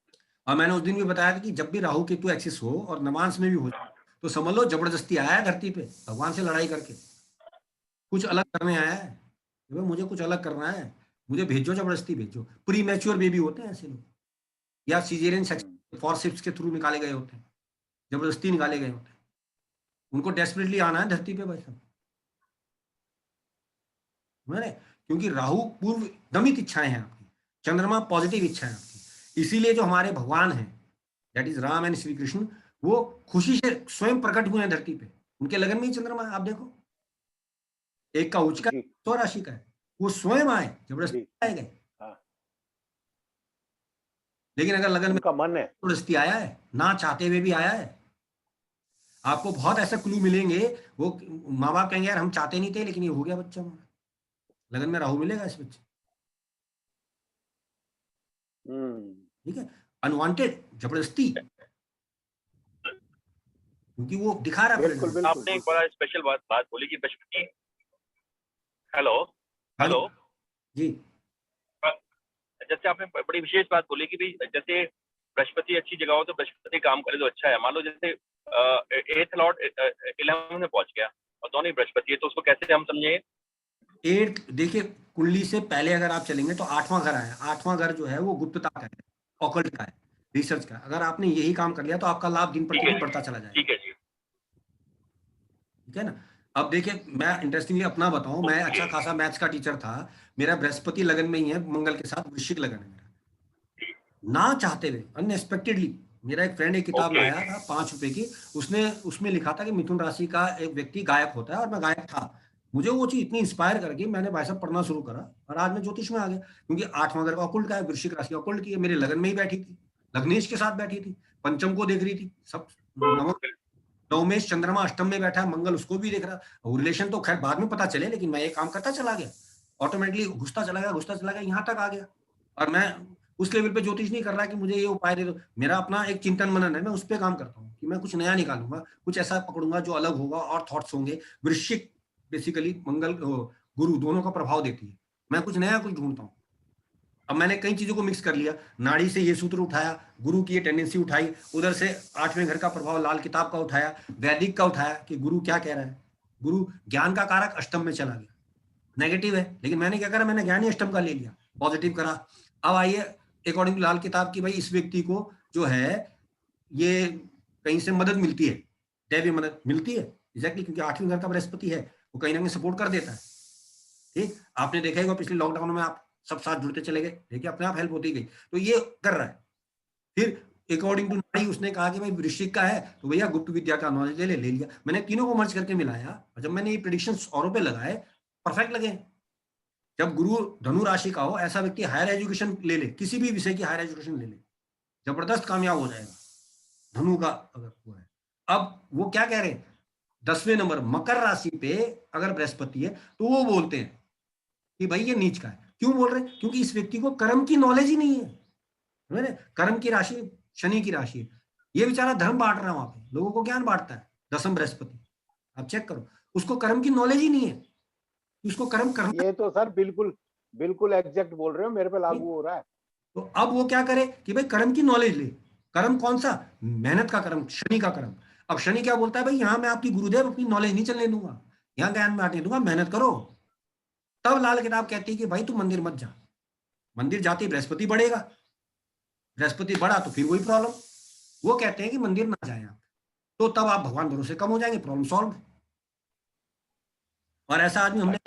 और मैंने उस दिन भी बताया था कि जब भी राहु केतु एक्सिस हो और नवांश में भी हो जाए, तो समझ लो जबरदस्ती आया है धरती पे भगवान से लड़ाई करके, कुछ अलग करने आया है। मुझे कुछ अलग करना है, मुझे भेजो, जबरदस्ती भेजो। प्री मैच्योर बेबी होते हैं ऐसे लोग, या सीजेरियन सेक्शन फॉरसेप्स के थ्रू निकाले गए होते हैं, जबरदस्ती निकाले गए होते हैं। उनको डेस्परेटली आना है धरती पे भाई साहब, मैंने, क्योंकि राहु पूर्व दमित इच्छाएं हैं आपकी, चंद्रमा पॉजिटिव इच्छा है आपकी। इसीलिए जो हमारे भगवान हैं, that is Ram and Shri Krishna, वो खुशी से स्वयं प्रकट हुए हैं धरती पे। उनके लगन में ही चंद्रमा है, आप देखो, एक का उच्च का, जी 100 राशि का है, वो स्वयं आए, जबरदस्ती जी। आए गए। हाँ, लेकिन अगर लगन में उनका मन है। जबरदस्ती आया है, ना चाहते हुए भी आया है, आपको बहुत ऐसे क्लू मिलेंगे। वो माँ बाप कहेंगे यार हम चाहते नहीं थे लेकिन ये हो गया बच्चा हमारा, लगन में राहु मिलेगा इस बच्चे। हम्म, ठीक है, अनवांटेड, जबरदस्ती, क्योंकि वो दिखा रहा है बिल्कुल परिणाम। बिल्कुल आपने एक बड़ा स्पेशल बात बोली कि बृहस्पति, हेलो हाँ हेलो, जी, जैसे आपने बड़ी विशेष बात बोली कि भाई जैसे बृहस्पति अच्छी जगह हो तो बृहस्पति काम करे तो अच्छा है। मान लो जैसे एथ लॉर्ड 11 में पहुंच गया और दोनों ही बृहस्पति है, तो उसको कैसे हम समझेंगे? 8 देखिए, कुंडली से पहले अगर आप चलेंगे तो 8वां घर आया। 8वां घर जो है वो गुप्तता का है, ऑकल्ट का है, रिसर्च का। अगर आपने यही काम कर लिया तो आपका लाभ दिन प्रतिदिन बढ़ता चला जाएगा। ठीक है जी, ठीक है ना। अब देखिए, मैं इंटरेस्टिंगली अपना बताऊं, मैं अच्छा खासा मैथ्स का टीचर था, मेरा बृहस्पति लगन में ही है, मंगल के साथ वृश्चिक लगन है मेरा। ना चाहते हुए अनएक्सपेक्टेडली मेरा एक फ्रेंड एक किताब Okay. लाया था 5 रुपए की, उसमें लिखा था कि मिथुन राशि का एक व्यक्ति गायक होता है, और मैं गायक था। मुझे वो चीज इतनी इंस्पायर करके मैंने भाई साहब पढ़ना शुरू करा, और आज मैं ज्योतिष में आ गया, क्योंकि 8वां घर का अकुल्ट का है, वृश्चिक राशि अकुल्ट की है, मेरे लगन में ही बैठी थी, लग्नेश के साथ बैठी थी, पंचम को देख रही थी, सब नवमेश चंद्रमा अष्टम में बैठा है, मंगल उसको भी देख रहा। रिलेशन तो खैर बाद में पता चले, लेकिन मैं ये काम करता चला गया, ऑटोमेटिकली घुसता चला गया, यहाँ तक आ गया। और मैं उस लेवल पे ज्योतिष नहीं कर रहा कि मुझे ये उपाय दे दो, मेरा अपना एक चिंतन मनन है, मैं उस पर काम करता हूँ कि मैं कुछ नया निकालूंगा, कुछ ऐसा पकड़ूंगा जो अलग होगा और थॉट्स होंगे। वृश्चिक बेसिकली मंगल गुरु दोनों का प्रभाव देती है, मैं कुछ नया कुछ ढूंढता हूँ। अब मैंने कई चीजों को मिक्स कर लिया, नाड़ी से ये सूत्र उठाया, गुरु की ये टेंडेंसी उठाई, उधर से 8वें घर का प्रभाव लाल किताब का उठाया, वैदिक का उठाया कि गुरु क्या कह रहा है। गुरु ज्ञान का कारक अष्टम में चला गया, नेगेटिव है, लेकिन मैंने क्या करा, मैंने ज्ञान ही अष्टम का ले लिया, पॉजिटिव करा। अब आइए अकॉर्डिंग टू लाल किताब की, भाई इस व्यक्ति को जो है ये कहीं से मदद मिलती है, दैवीय मदद मिलती है, एग्जैक्टली, क्योंकि 8वें घर का बृहस्पति है, वो कहीं ना कहीं सपोर्ट कर देता है। ठीक, आपने देखा होगा पिछले लॉकडाउन में आप सब साथ जुड़ते चले गए, देखिए अपने आप हेल्प होती गई, तो ये कर रहा है। फिर अकॉर्डिंग टू नाड़ी उसने कहा कि भाई वृश्चिक का है, तो भैया गुप्त विद्या का नॉलेज ले लिया। मैंने तीनों को मर्ज करके मिलाया, और जब मैंने ये प्रेडिक्शंस औरों पे लगाए, परफेक्ट लगे। जब गुरु धनु राशि का हो, ऐसा व्यक्ति हायर एजुकेशन ले ले, किसी भी विषय की हायर एजुकेशन ले ले, जबरदस्त कामयाब हो जाएगा, धनु का अगर हुआ है। अब वो क्या कह रहे हैं, 10वें नंबर मकर राशि पे अगर बृहस्पति है, तो वो बोलते हैं कि भाई ये नीच का है। क्यों बोल रहे हैं? क्योंकि इस व्यक्ति को कर्म की नॉलेज ही नहीं है। कर्म की राशि शनि की राशि है, ये बेचारा धर्म बांट रहा है, वहां पे लोगों को ज्ञान बांटता है, 10वीं बृहस्पति, आप चेक करो, उसको कर्म की नॉलेज ही नहीं है, उसको कर्म करना। ये तो सर बिल्कुल एग्जैक्ट बोल रहे हो, मेरे पे लागू हो रहा है। तो अब वो क्या करे कि भाई कर्म की नॉलेज ले। कर्म कौन सा? मेहनत का कर्म, शनि का कर्म। अब शनि क्या बोलता है, भाई यहाँ मैं आपकी गुरुदेव अपनी नॉलेज नहीं चलने दूंगा, यहाँ ज्ञान बांटने दूंगा, मेहनत करो। तब लाल किताब कहती है कि भाई तू मंदिर मत जा, मंदिर जाते बृहस्पति बढ़ेगा, बृहस्पति बढ़ा तो फिर वही प्रॉब्लम। वो कहते हैं कि मंदिर ना जाए आप, तो तब आप भगवान भरोसे कम हो जाएंगे, प्रॉब्लम सॉल्व। और ऐसा आदमी हमने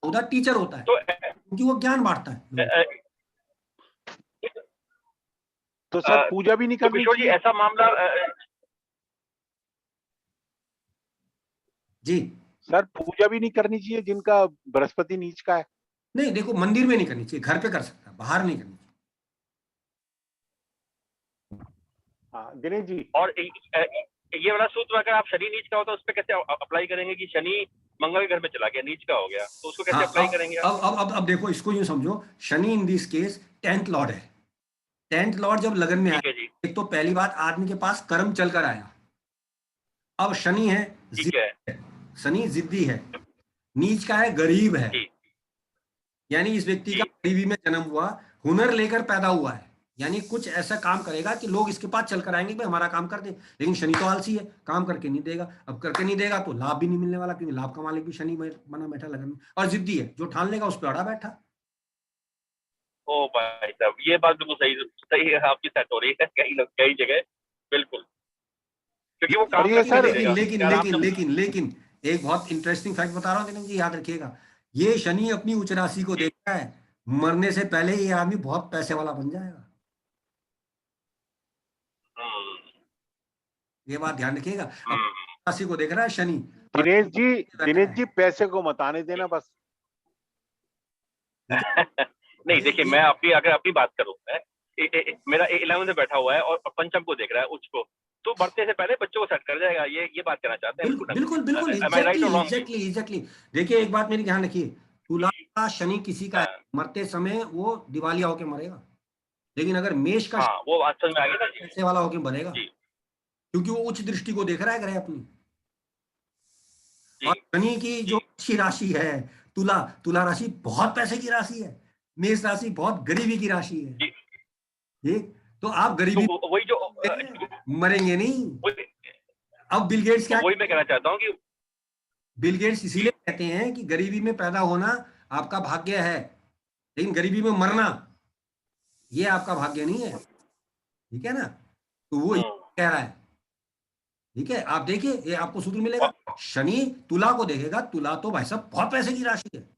उधर टीचर होता है, क्योंकि वो ज्ञान बांटता है। तो सर पूजा भी नहीं करनी चाहिए ऐसा मामला जी सर, पूजा भी नहीं करनी चाहिए जिनका बृहस्पति नीच का है? नहीं, देखो मंदिर में नहीं करनी चाहिए, घर पे कर सकता है, बाहर नहीं करनी चाहिए। हाँ दिनेश जी, और ये वाला सूत्र अगर आप शनि नीच का होता है उस पर कैसे अप्लाई करेंगे कि शनि मंगल घर में चला गया, नीच का हो गया, तो उसको कैसे अप्लाई करेंगे? अब देखो, इसको यूं समझो, Shani in this case 10th Lord है। 10th लॉर्ड जब लगन में आया, एक तो पहली बात आदमी के पास कर्म चल कर आया। अब शनि है, शनि जिद्दी है, नीच का है, गरीब है, यानी इस व्यक्ति का गरीबी में जन्म हुआ, हुनर लेकर पैदा हुआ है, यानी कुछ ऐसा काम करेगा कि लोग इसके पास चल कर आएंगे कि हमारा काम कर दे। लेकिन शनि तो आलसी है, काम करके नहीं देगा। अब करके नहीं देगा तो लाभ भी नहीं मिलने वाला, क्योंकि लाभ का मालिक भी शनि बना बैठा लगन में, और जिद्दी है, जो ठान लेगा उस पर अड़ा बैठा। ओ भाई साहब, ये बात बिल्कुल सही है आपकी, सेट हो रही है कई जगह, बिल्कुल, क्योंकि वो काम लेकिन एक बहुत इंटरेस्टिंग फैक्ट बता रहा हूँ दिनेश जी, याद रखिएगा, ये शनि अपनी उच्च राशि को देखता है, मरने से पहले ये आदमी बहुत पैसे वाला बन जाएगा, ये बात ध्यान रखिएगा। राशि को देख रहा है शनि। दिनेश जी पैसे को मत आने देना बस। नहीं देखिए, मैं अगर अपनी बात करूं, मेरा 11 में बैठा हुआ है और पंचम को देख रहा है, उच्च को, तो बढ़ते से पहले बच्चों को सेट कर जाएगा, ये बात कहना चाहते हैं। बिल्कुल एग्जैक्टली। देखिए एक बात मेरी ध्यान रखिए, तुला का शनि किसी का है, मरते समय वो दिवालिया होके मरेगा, लेकिन अगर मेष का वो बात समझ में आ गई ना, पैसे वाला होके मरेगा, क्योंकि वो उच्च दृष्टि को देख रहा है ग्रह अपनी। और शनि की जो अच्छी राशि है तुला राशि बहुत पैसे की राशि है, मेष राशि बहुत गरीबी की राशि है। ठीक, तो आप गरीबी तो वही जो मरेंगे नहीं, अब बिल गेट्स क्या, वही मैं कहना चाहता हूँ कि बिल गेट्स इसीलिए कहते हैं कि गरीबी में पैदा होना आपका भाग्य है, लेकिन गरीबी में मरना ये आपका भाग्य नहीं है, ठीक है ना। तो वो कह रहा है, ठीक है। आप देखिए ये आपको सूत्र मिलेगा, शनि तुला को देखेगा, तुला तो भाई साहब बहुत पैसे की राशि है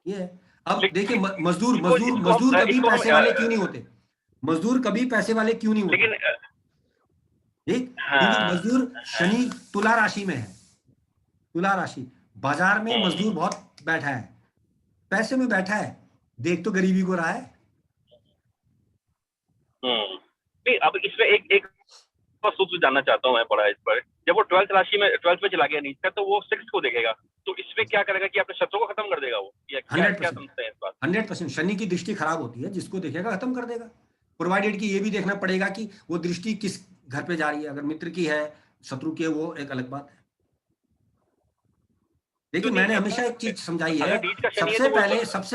ये। अब देखिए मजदूर मजदूर मजदूर कभी पैसे वाले क्यों नहीं होते, मजदूर कभी पैसे वाले क्यों नहीं होते, लेकिन ठीक, क्योंकि मजदूर शनि तुला राशि में है, तुला राशि, बाजार में मजदूर बहुत बैठा है, पैसे में बैठा है, देख तो गरीबी को रहा है। नहीं, अब इसमें एक सूत्र जानना चाहता हूँ मैं बड़ा इस पर, जब वो 12th राशि में 12th में चला गया नीचे तो वो 6th को देखेगा, तो इसमें क्या करेगा कि अपने शत्रु को खत्म कर देगा वो, या क्या समझते हैं इस बात? 100% शनि की दृष्टि खराब होती है, जिसको देखेगा खत्म कर देगा, प्रोवाइडेड कि ये भी देखना पड़ेगा कि वो दृष्टि किस घर पे जा रही है, अगर मित्र की है, शत्रु की है, वो एक अलग बात है। देखिए मैंने हमेशा एक चीज समझाई है, सबसे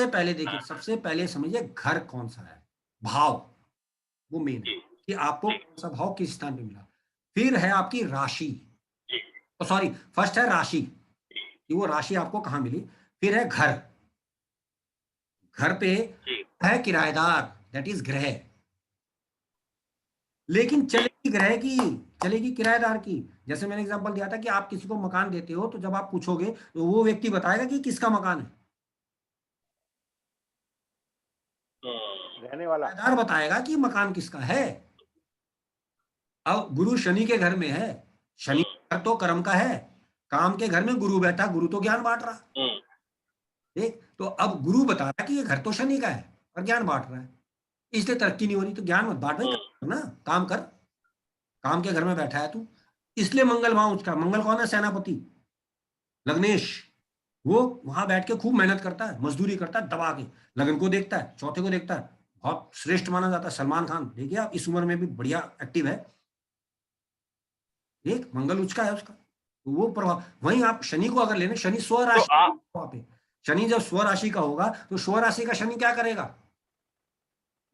पहले देखिए, सबसे पहले समझिए घर कौन सा है, भाव वो मेन है कि आपको कौन सा भाव किस स्थान पे मिला, फिर है आपकी राशि, सॉरी फर्स्ट है राशि कि वो राशि आपको कहाँ मिली, फिर है घर, घर पे है किराएदार, दैट इज ग्रह, लेकिन चलेगी ग्रह की, चलेगी किराएदार की। जैसे मैंने एग्जांपल दिया था कि आप किसी को मकान देते हो तो जब आप पूछोगे तो वो व्यक्ति बताएगा कि किसका मकान है, रहने वाला किराएदार बताएगा कि मकान किसका है। अब गुरु शनि के घर में है, शनि घर तो कर्म का है, काम के घर में गुरु बैठा, गुरु तो ज्ञान बांट रहा, ठीक, तो अब गुरु बता रहा है कि ये घर तो शनि का है और ज्ञान बांट रहा है, इसलिए तरक्की नहीं हो रही, तो ज्ञान मत बांट भाई, ना काम कर, काम के घर में बैठा है तू, इसलिए मंगल वहां उसका, मंगल कौन है, सेनापति लग्नेश, वो वहां बैठ के खूब मेहनत करता है, मजदूरी करता है दबा के, लगन को देखता है, चौथे को देखता है, बहुत श्रेष्ठ माना जाता है। सलमान खान देखिए आप, इस उम्र में भी बढ़िया एक्टिव है, एक मंगल उच्च का है उसका, तो वो प्रभाव। वहीं आप शनि को अगर लेने, शनि स्व राशि, शनि जब स्व राशि का होगा तो स्व राशि का शनि क्या करेगा,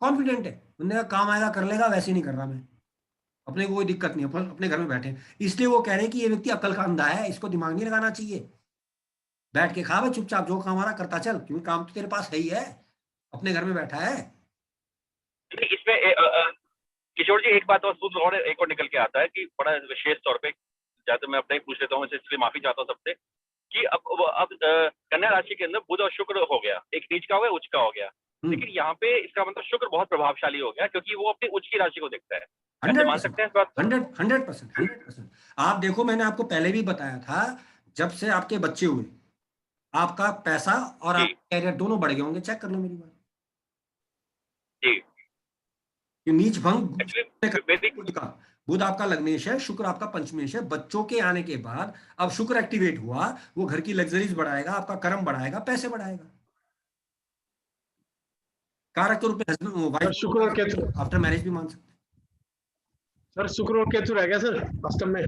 कॉन्फिडेंट है, बंदे का काम आएगा कर लेगा, वैसे नहीं कर रहा मैं, अपने को कोई दिक्कत नहीं, अपने घर में बैठे, इसलिए वो कह रहे हैं कि ये व्यक्ति अकल का अंधा है, इसको दिमाग नहीं लगाना चाहिए, बैठ के खा भाई चुपचाप, जो काम आ रहा करता चल, क्योंकि काम तो तेरे पास है ही है, अपने घर में बैठा है। इसमें किशोर जी एक बात और सूत्र और एक और निकल के आता है कि बड़ा विशेष तौर पे, ज्यादा मैं अपना ही पूछ लेता हूँ, इसलिए माफी चाहता हूँ सबसे, कि अब कन्या राशि के अंदर बुध और शुक्र हो गया, एक नीच का हो गया, उच्च का हो गया, लेकिन यहाँ पे इसका मतलब शुक्र बहुत प्रभावशाली हो गया क्योंकि वो अपनी उच्च की राशि को देखता है। 100%। आप देखो मैंने आपको पहले भी बताया था, जब से आपके बच्चे हुए आपका पैसा और आपका कैरियर दोनों बढ़ गए होंगे, चेक कर लो मेरी बात, नीच भंग का, बुध आपका लग्नेश है, शुक्र आपका पंचमेश है, बच्चों के आने के बाद अब शुक्र एक्टिवेट हुआ, वो घर की लग्जरीज बढ़ाएगा, आपका कर्म बढ़ाएगा, पैसे बढ़ाएगा, कारक के रूप में वाइफ शुक्र और केतु आफ्टर मैरिज भी मान सकते सर, शुक्र और केतु रह गया सर अष्टम में,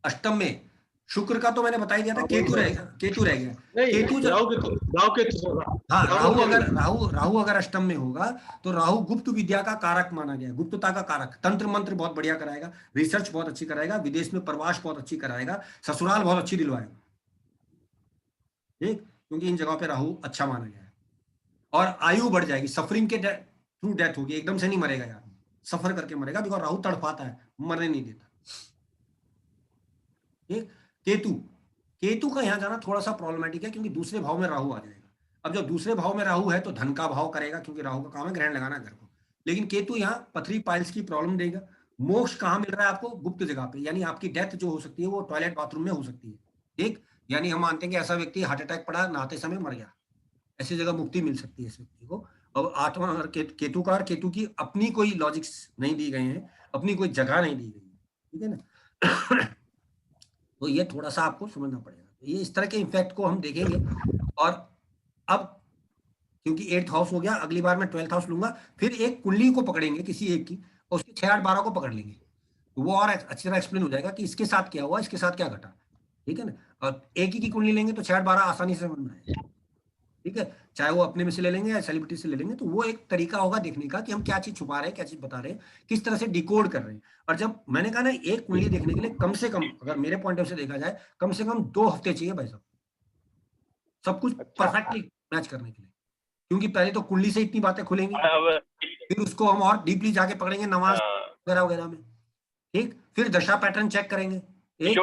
अष्टम में शुक्र का तो मैंने बता ही दिया था, केतु रहेगा, केतु रह गया, केतु राहु केतु, हाँ राहु अगर अष्टम में होगा तो राहु गुप्त विद्या का कारक माना गया, गुप्तता का कारक, तंत्र मंत्र बहुत बढ़िया कराएगा, रिसर्च बहुत अच्छी कराएगा, विदेश में प्रवास बहुत अच्छी कराएगा, ससुराल बहुत अच्छी दिलवाएगा, ठीक, क्योंकि इन जगहों पे राहु अच्छा माना गया है। और आयु बढ़ जाएगी, सफरिंग के थ्रू डेथ होगी, एकदम से नहीं मरेगा यार, सफर करके मरेगा, बिकॉज राहु तड़पाता है, मरने नहीं देता, ठीक। केतु का यहां जाना थोड़ा सा प्रॉब्लमेटिक है क्योंकि दूसरे भाव में राहु आ जाएगा, अब जब दूसरे भाव में राहु है तो धन का भाव करेगा, क्योंकि राहु का काम है ग्रहण लगाना घर को, लेकिन केतु यहाँ पथरी पाइल्स की प्रॉब्लम देगा। मोक्ष कहाँ मिल रहा है आपको, गुप्त जगह पे, यानी आपकी डेथ जो हो सकती है वो टॉयलेट बाथरूम में हो सकती है, ठीक, यानी हम मानते हैं कि ऐसा व्यक्ति हार्ट अटैक पड़ा, नहाते समय मर गया, ऐसी जगह मुक्ति मिल सकती है इस व्यक्ति को। अब 8वां केतु का, केतु की अपनी कोई लॉजिक्स नहीं दी गए हैं, अपनी कोई जगह नहीं दी गई है, ठीक है ना तो ये थोड़ा सा आपको समझना पड़ेगा, तो ये इस तरह के इफेक्ट को हम देखेंगे। और अब क्योंकि 8th हाउस हो गया, अगली बार मैं 12th हाउस लूंगा, फिर एक कुंडली को पकड़ेंगे किसी एक की, और उसकी 6, 8, 12 को पकड़ लेंगे, तो वो और अच्छी तरह एक्सप्लेन हो जाएगा कि इसके साथ क्या हुआ, इसके साथ क्या घटा, ठीक है ना। और एक ही की कुंडली लेंगे तो 6, 8, 12 आसानी से समझ में आएगा। ठीक है, चाहे वो अपने में से ले लेंगे या सेलिब्रिटी से ले लेंगे, तो वो एक तरीका होगा देखने का कि हम क्या चीज छुपा रहे हैं, क्या चीज बता रहे हैं, किस तरह से डिकोड कर रहे हैं। और जब मैंने कहा ना, एक कुंडली देखने के लिए कम से कम, अगर मेरे पॉइंट ऑफ से देखा जाए, कम से कम 2 हफ्ते चाहिए भाई साहब, सब कुछ अच्छा। परफेक्टली मैच करने के लिए। क्योंकि पहले तो कुंडली से इतनी बातें खुलेंगी, अब फिर उसको हम और डीपली जाके पकड़ेंगे नमाज वगैरह वगैरह में, ठीक, फिर दशा पैटर्न चेक करेंगे। एक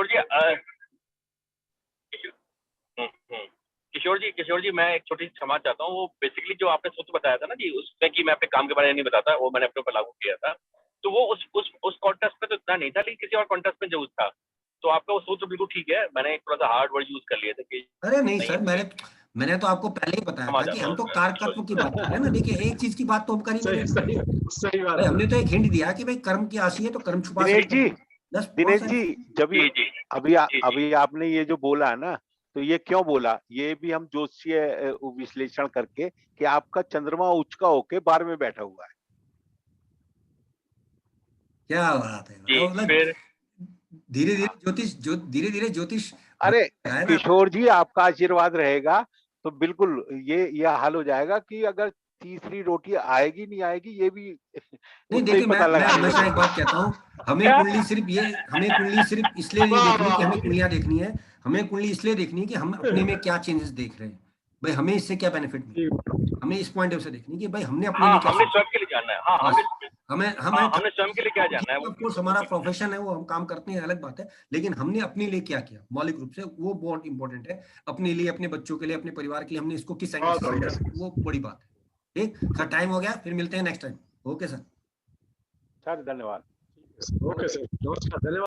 किशोर जी किशोर जी मैं एक छोटी सी क्षमा चाहता हूँ। वो बेसिकली जो आपने सूत्र बताया था ना जी, उसमें कि मैं अपने काम के बारे में नहीं बताता, वो मैंने अपने ऊपर लागू किया था। तो वो उस कॉन्टेस्ट में तो इतना नहीं था, लेकिन किसी और कॉन्टेस्ट में जरूर था। तो आपका वो सूत्र बिल्कुल ठीक है, मैंने एक थोड़ा सा हार्ड वर्ड यूज कर लिए थे कि अरे नहीं सर, मैंने तो आपको पहले ही बताया था कि हम तो कारकत्व की बात कर रहे हैं ना। देखिए, एक चीज की बात तो हम कर ही नहीं सही रहे। सही बात भाई, है। हमने तो एक हिंट दिया कि भाई कर्म की राशि है तो कर्म छुपा दिनेश सकते जी, हैं। बस दिनेश बहुत जी, सारी- जब जी जी अभी आपने ये जो बोला है ना, तो ये क्यों बोला, ये भी हम ज्योतिषीय विश्लेषण करके कि आपका चंद्रमा उच्च का होके 12 में बैठा हुआ है। क्या बात है, जी। मतलब फिर धीरे धीरे ज्योतिष अरे है ना। किशोर जी, आपका आशीर्वाद रहेगा तो बिल्कुल ये हल हो जाएगा कि अगर तीसरी रोटी आएगी नहीं आएगी, ये भी नहीं उससे ही देखिए, पता मैं लगा हमेशा लेंगे। एक बात कहता हूँ, हमें कुंडली सिर्फ इसलिए नहीं देखनी कि हमें कुंडलियां देखनी है, हमें कुंडली इसलिए देखनी है कि हम अपने में क्या चेंजेस देख रहे हैं, भाई हमें इससे क्या बेनिफिट मिले, हमें इस पॉइंट ऑफ से देखनी है कि भाई हमने अपने हाँ, में क्या हमने सीखा। स्वयं के लिए जानना है। हाँ, बस हमें हमने स्वयं के लिए क्या जानना है, वो ऑफ कोर्स हमारा प्रोफेशन है, वो हम काम करते हैं, अलग बात है, लेकिन हमने अपने लिए क्या किया मौलिक रूप से, वो बहुत इंपॉर्टेंट है। अपने लिए, अपने बच्चों के लिए, अपने परिवार के लिए हमने इसको किस एंगल से समझा, वो बड़ी बात है। ठीक सर, टाइम हो गया, फिर मिलते हैं next time. Okay sir. Sir धन्यवाद। ओके सर, नमस्कार, धन्यवाद।